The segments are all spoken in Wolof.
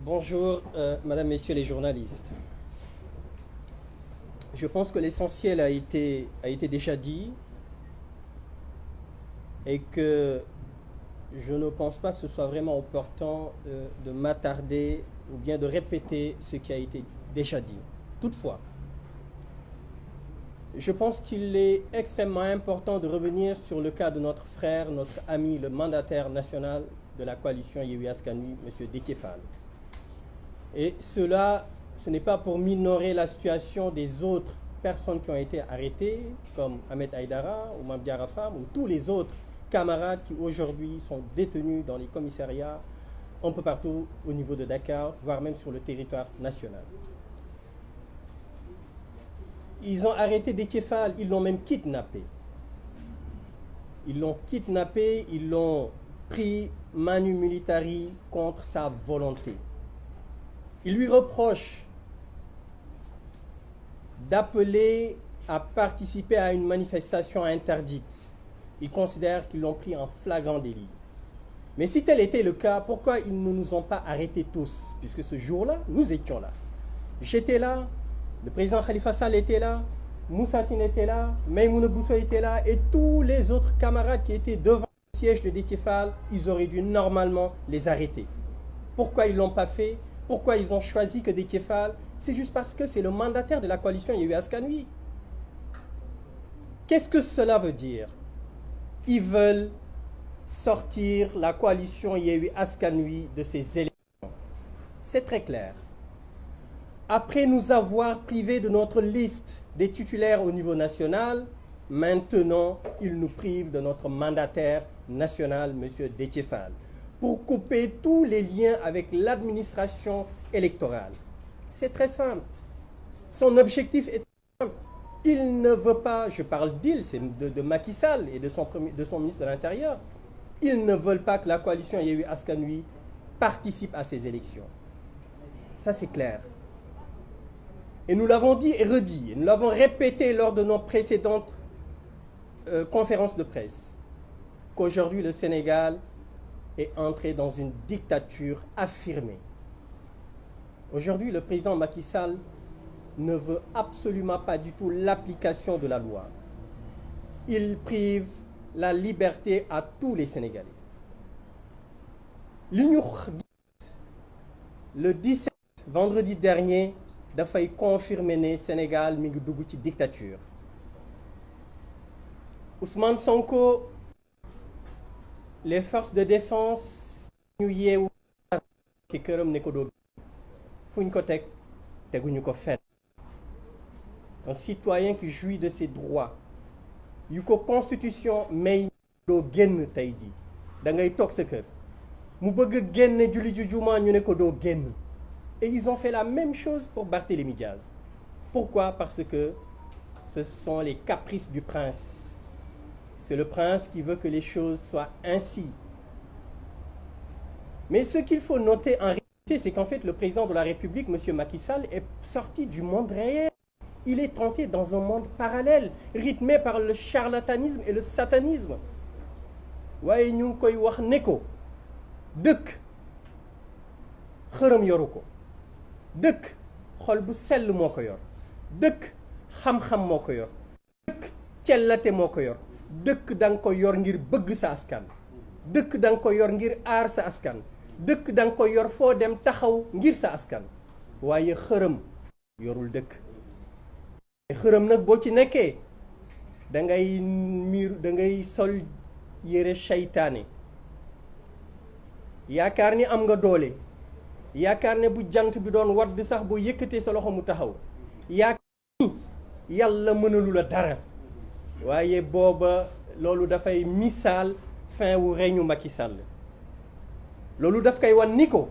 Bonjour, Madame, Messieurs les journalistes. Je pense que l'essentiel a été déjà dit et que je ne pense pas que ce soit vraiment opportun de m'attarder ou bien de répéter ce qui a été déjà dit. Toutefois, je pense qu'il est extrêmement important de revenir sur le cas de notre frère, notre ami, le mandataire national de la coalition Yewwi Askan Wi, M. Déthié Fall. Et cela, ce n'est pas pour minorer la situation des autres personnes qui ont été arrêtées, comme Ahmed Aïdara ou Mame Diarra Fam, ou tous les autres camarades qui aujourd'hui sont détenus dans les commissariats un peu partout au niveau de Dakar, voire même sur le territoire national. Ils ont arrêté Déthié Fall, ils l'ont même kidnappé. Ils l'ont kidnappé, ils l'ont pris manu militari contre sa volonté. Ils lui reprochent d'appeler à participer à une manifestation interdite. Ils considèrent qu'ils l'ont pris en flagrant délit. Mais si tel était le cas, pourquoi ils ne nous ont pas arrêtés tous? Puisque ce jour-là, nous étions là. J'étais là, le président Khalifa Sall était là, Moussa Tine était là, Maïmouna Bousso était là, et tous les autres camarades qui étaient devant le siège de Déthié Fall, ils auraient dû normalement les arrêter. Pourquoi ils ne l'ont pas fait? Pourquoi ils ont choisi que Déthié Fall? C'est juste parce que c'est le mandataire de la coalition Yewwi Askan Wi. Qu'est-ce que cela veut dire? Ils veulent sortir la coalition Yewwi Askan Wi de ces élections. C'est très clair. Après nous avoir privés de notre liste des titulaires au niveau national, maintenant, ils nous privent de notre mandataire national, M. Déthié Fall, pour couper tous les liens avec l'administration électorale. C'est très simple. Son objectif est simple. Il ne veut pas, je parle d'il, c'est de Macky Sall et de son ministre de l'Intérieur, ils ne veulent pas que la coalition Yewwi Askan Wi participe à ces élections. Ça, c'est clair. Et nous l'avons dit et redit, et nous l'avons répété lors de nos précédentes conférences de presse, qu'aujourd'hui le Sénégal est entré dans une dictature affirmée. Aujourd'hui, le président Macky Sall ne veut absolument pas du tout l'application de la loi. Il prive la liberté à tous les Sénégalais. Li ñu gis le 17 vendredi dernier dafay confirmer ne Sénégal mi ngi dugg ci dictature. Ousmane Sonko, les forces de défense ñu yeewu ki këram ne ko doo fuñ ko teg teguñu ko fenn. Un citoyen qui jouit de ses droits yu ko constitution may doo génn tey ji da ngay toog sa kër mu bëgg a génne julli ju juma ñu ne ko doo génn. Et ils ont fait la même chose pour Barthélémy Diaz. Pourquoi? Parce que ce sont les caprices du prince. C'est le prince qui veut que les choses soient ainsi. Mais ce qu'il faut noter en réalité, c'est qu'en fait, le président de la République, M. Macky Sall, est sorti du monde réel. Il est entré dans un monde parallèle, rythmé par le charlatanisme et le satanisme. waaye ñu ngi koy wax ne ko dëkk xërëm yoru ko. dëkk xol bu sell moo ko yor. dëkk xam-xam moo ko yor. dëkk cellate moo ko yor. dëkk da nga ko yor ngir bëgg sa askan. dëkk da nga ko yor ngir aar sa askan. dëkk da nga ko yor foo dem taxaw ngir sa askan. waaye xërëm yorul dëkk. xërëm nag boo ci nekkee da ngay sol yére seytaane yaakaar ni am nga doole. yaakaar ne bu jant bi doon wadd sax boo yëkkatee sa loxo mu taxaw. yaakaar ni yàlla mënalu la dara. waaye booba loolu dafay misaal fin wu règne Macky Sall. loolu daf koy wan ni ko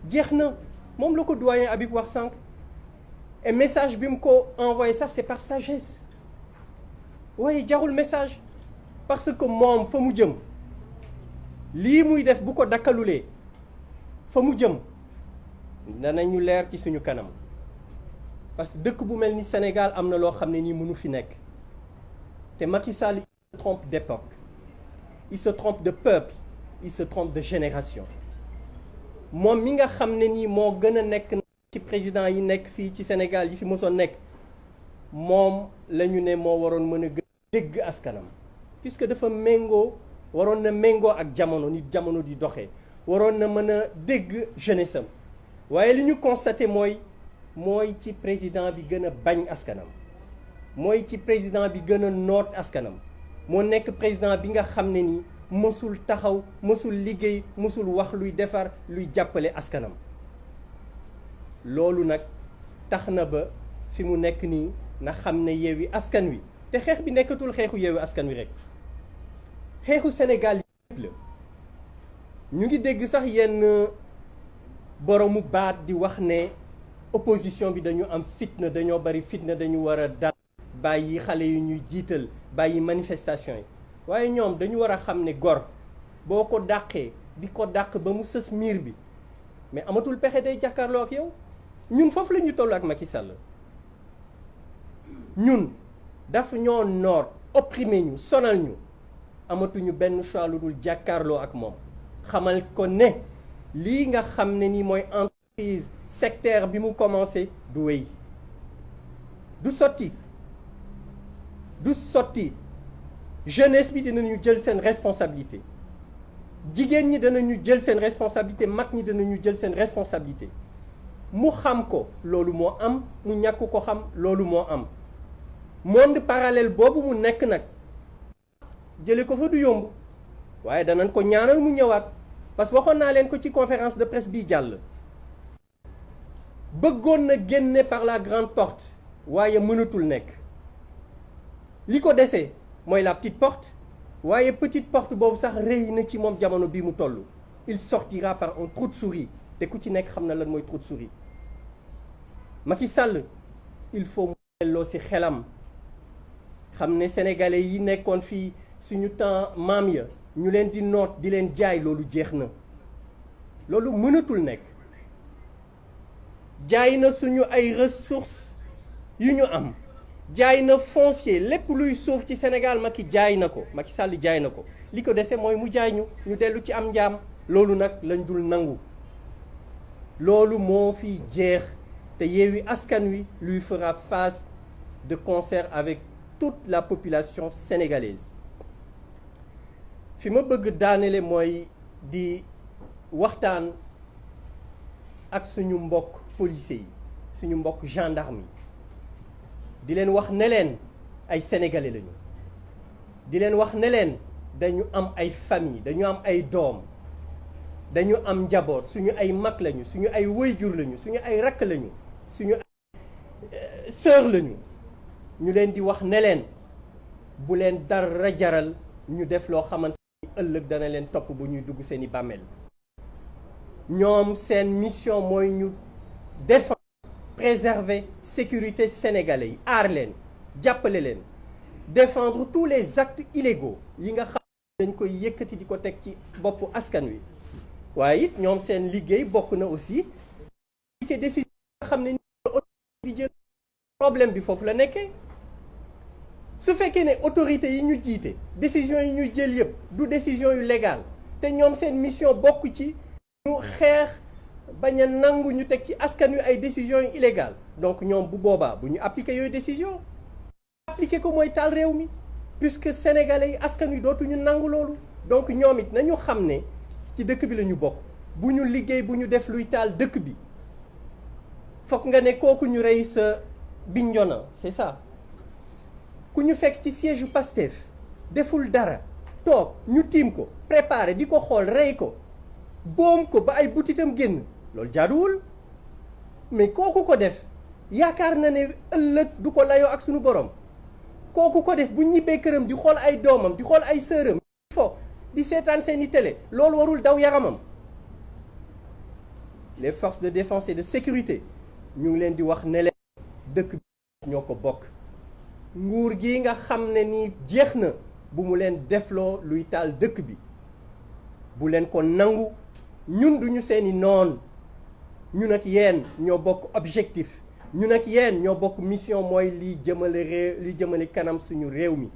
jeex na moom la ko doyen Habib wax sànq. et message bi mu ko envoyé sax c'est par sagesse. waaye jarul message. parce que moom fa mu jëm lii muy def bu ko dakkalulee fa mu jëm danañu leer ci suñu kanam. parce que dëkk bu mel ni Sénégal am na loo xam ne nii mënu fi nekk. te Macky Sall il se trompe d'époque. il se trompe de peuple. il se trompe de génération. moom mi nga xam ne nii moo gën a nekk ci président yi nekk fii ci Sénégal yi fi mosoon nekk moom la ñu ne moo waroon mën a gën a dégg askanam puisque dafa méngoo waroon na méngoo ak jamono ni jamono di doxee waroon na mën a dégg jeunesse am waaye li ñu constaté mooy ci président bi gën a bañ askanam mooy ci président bi gën a noot askanam moo nekk président bi nga xam ne nii mësul taxaw mësul liggéey mësul wax luy defar luy jàppale askanam loolu nag tax na ba fi mu nekk nii na xam ne Yewwi Askan Wi te xeex bi nekkatul xeexu Yewwi Askan Wi rek xeexu Sénégal yëpp la ñu ngi dégg sax yenn boromu baat di wax ne opposition bi dañu am fitna dañoo bari fitna dañu war a dal bàyyi xale yu ñuy jiital bàyyi manifestation yi waaye ñoom dañu war a xam ne gor boo ko dàqee di ko dàq ba mu sës miir bi mais amatul pexe day jàkkaarloo ak yow ñun foofu la ñu toll ak Macky Sall ñun daf ñoo noot opprimé ñu sonal ñu amatuñu benn choix lu dul jàkkaarloo ak moom xamal ko ne lii nga xam ne ni mooy entreprise sectaire bi mu commencé du wéy du sotti jeunesse bi dinañu jël seen responsabilité jigéen ñi danañu jël seen responsabilité mag ñi danañu jël seen responsabilité mu xam ko loolu moo am mu ñàkk ko xam loolu moo am monde parallèle boobu mu nekk nag jële ko fa du yomb waaye danañ ko ñaanal mu ñëwaat parce que waxoon naa leen ko ci conférence de presse bii jàll bëggoon na génne par la grande porte waaye mënatul nekk li ko desee mooy la petite porte waaye petite porte boobu sax rëy na ci moom jamono bii mu toll il sortira par un trou de souris te ku ci nekk xam na lan mooy trou de souris Macky Sall il faut mu delloo ci xelam xam ne sénégalais yi nekkoon fii suñu temps maam ya ñu leen di noot di leen jaay loolu jeex na loolu mënatul nekk jaay na suñu ay ressources yu ñu am jaay na foncier lépp luy suuf ci Sénégal Macky jaay na ko Macky Sall jaay na ko li ko dese mooy mu jaay ñu dellu ci am njaam loolu nag lañ dul nangu loolu moo fi jeex te Yewwi Askan Wi lui fera face de concert avec toute la population sénégalaise fi ma bëgg daanele mooy di waxtaan ak suñu mbokk policiers yi suñu mbokk gendarme yi di leen wax ne leen ay sénégalais lañu di leen wax ne leen dañu am ay famille dañu am ay doom dañu am njaboot suñu ay mag lañu suñu ay wayjur lañu suñu ay rakk lañu suñu ay sœur lañu ñu leen di wax ne leen bu leen dara jaral ñu def loo xamante ni ëllëg dana leen topp bu ñuy dugg seeni bàmmeel ñoom seen mission mooy ñu défendre préserver sécurité sénégalais yi aar leen jàppale leen défendre tous les actes illégaux yi nga xam dañ koy yëkkati di ko teg ci boppu askan wi waaye it ñoom seen liggéey bokk na aussi ke décision nga xam ne di jël problème bi foofu la nekkee su fekkee ne autorité yi ñu jiite décision yi ñuy jël yëpp du décision yu légale te ñoom seen mission bokk ci ñu xeex bañ a nangu ñu teg ci askan wi ay décisions yu illégales donc ñoom bu boobaa bu ñu appliquer yooyu décision appliquer ko mooy taal réew mi puisque sénégalais yi askan wi dootuñu nangu loolu donc ñoom it nañu xam ne ci dëkk bi la ñu bokk bu ñu liggéey bu ñu def luy taal dëkk bi foog nga ne kooku ñu rey sa Bignona c'est ça ku ñu fekk ci siège yu Pastef deful dara toog ñu tiim ko préparé di ko xool rey ko boom ko ba ay butitam génn loolu jaaduwul mais kooku ko def yaakaar na ne ëllëg du ko layoo ak suñu borom kooku ko def bu ñibbee këram di xool ay doomam di xool ay sëram fo di seetaan seeni télé loolu warul daw yaramam les forces de défense et de sécurité ñu ngi leen di wax ne leen dëkk bi ñoo ko bokk nguur gi nga xam ne nii jeex na bu mu leen defloo luy taal dëkk bi bu leen ko nangu ñun duñu seeni noon ñun ak yéen ñoo bokk objectif ñun ak yéen ñoo bokk mission mooy liy jëmale kanam suñu réew mi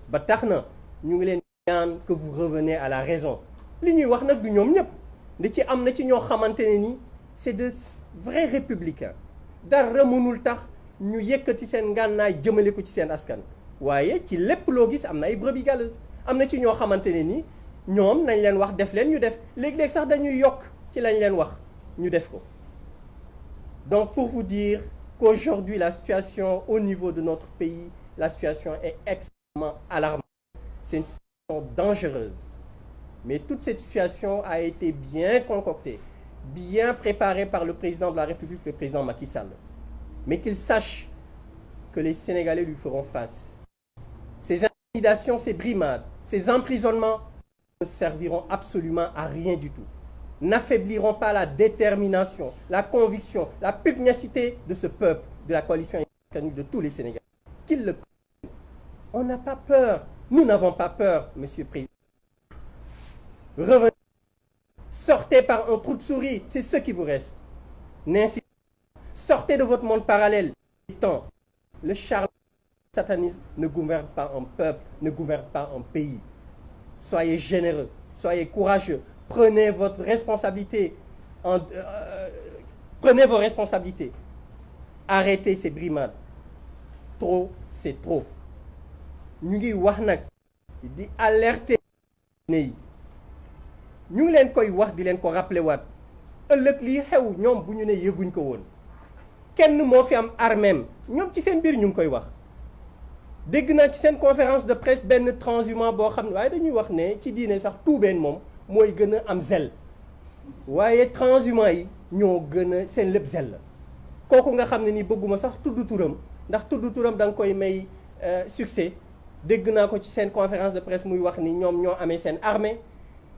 ba tax na ñu ngi leen ñaan que vous revenez à la raison li ñuy wax nag du ñoom ñëpp ndi ci am na ci ñoo xamante ne ni c'est de vrais républicains dara mënul tax ñu yëkkati seen ngànnaay jëmale ko ci seen askan waaye ci lépp loo gis am na ay brebis galeuses am na ci ñoo xamante ne ni ñoom nañ leen wax def leen ñu def léeg-léeg sax dañuy yokk ci lañ leen wax ñu def ko. Donc pour vous dire qu'aujourd'hui la situation au niveau de notre pays, la situation est extrêmement alarmante. C'est une situation dangereuse. Mais toute cette situation a été bien concoctée, bien préparée par le président de la République, le président Macky Sall. Mais qu'il sache que les Sénégalais lui feront face. Ces intimidations, ces brimades, ces emprisonnements ne serviront absolument à rien du tout. N'affaibliront pas la détermination, la conviction, la pugnacité de ce peuple, de la coalition de tous les Sénégalais. Qu'ils le connaissent. On n'a pas peur. Nous n'avons pas peur, Monsieur le Président. Revenez. Sortez par un trou de souris, c'est ce qui vous reste. N'insistez pas. Sortez de votre monde parallèle. Le charlatan satanisme ne gouverne pas un peuple, ne gouverne pas un pays. Soyez généreux, soyez courageux. Prenez votre responsabilité. Prenez vos responsabilités. Arrêtez ces brimades. Trop, c'est trop. Ñu ngi wax nag di alerter ne yi ñu ngi leen koy wax di leen ko rappeler waat ëllëg lii xew ñoom bu ñu ne yëguñ ko woon kenn moo fi am armeem ñoom ci seen biir ñu ngi koy wax. dégg naa ci seen conférence de presse benn transhumant boo xam ne waaye dañuy wax ne ci diine sax tuubeen moom mooy gën a am zel waaye transhumant yi ñoo gën a seen lépp zel la kooku nga xam ne ni bëgguma sax tudd turam ndax tudd turam da nga koy may succès dégg naa ko ci seen conférence de presse muy wax ni ñoom ñoo amee seen armée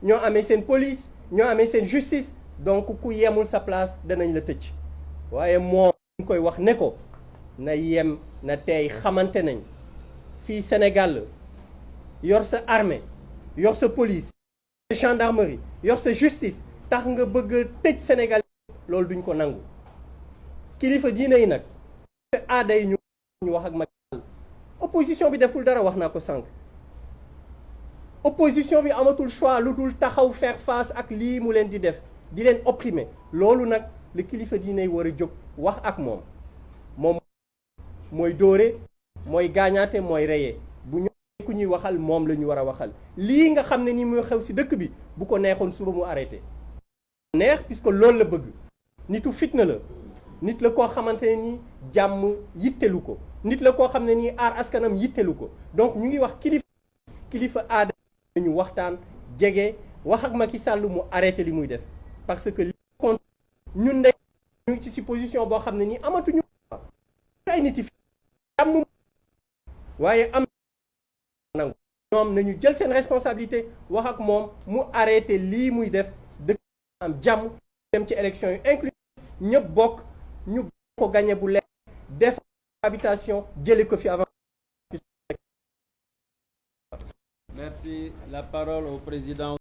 ñoo amee seen police ñoo amee seen justice donc ku yemul sa place danañ la tëj waaye moom ñu koy wax ne ko na yem na tey xamante nañ fii Sénégal yor sa armée yor sa police gendarmerie yor sa justice tax nga bëgg a tëj Sénégal loolu duñ ko nangu kilifa diine yi nag aada yi ñu wax ak Macky Sall opposition bi deful dara wax naa ko sànq opposition bi amatul choix lu dul taxaw faire face ak lii mu leen di def di leen opprimer loolu nag le kilifa diine yi war a jóg wax ak moom mooy dóore mooy gaañaate mooy reyee bu ñu ku ñuy waxal moom la ñu war a waxal lii nga xam ne ni muy xew ci dëkk bi bu ko neexoon suba mu arrêté neex puisque loolu la bëgg nitu fitna la nit la koo xamante ne ni jàmm yittelu ko nit la koo xam ne nii aar askanam yittelu ko donc ñu ngi wax kilifa aada ñu waxtaan jege wax ak Macky Sall mu arrêté li muy def parce que li compte ñun de ñu ngi ci position boo xam ne nii amatuñu ay nit yi jàmm waaye am nangu ñoom nañu jël seen responsabilité wax ak moom mu arrêté lii muy def dëkk am jàmm dem ci élection yu inclusive ñëpp bokk ñu ko gagné bu leer def habitation jële ko fi avant. Merci. La parole au président.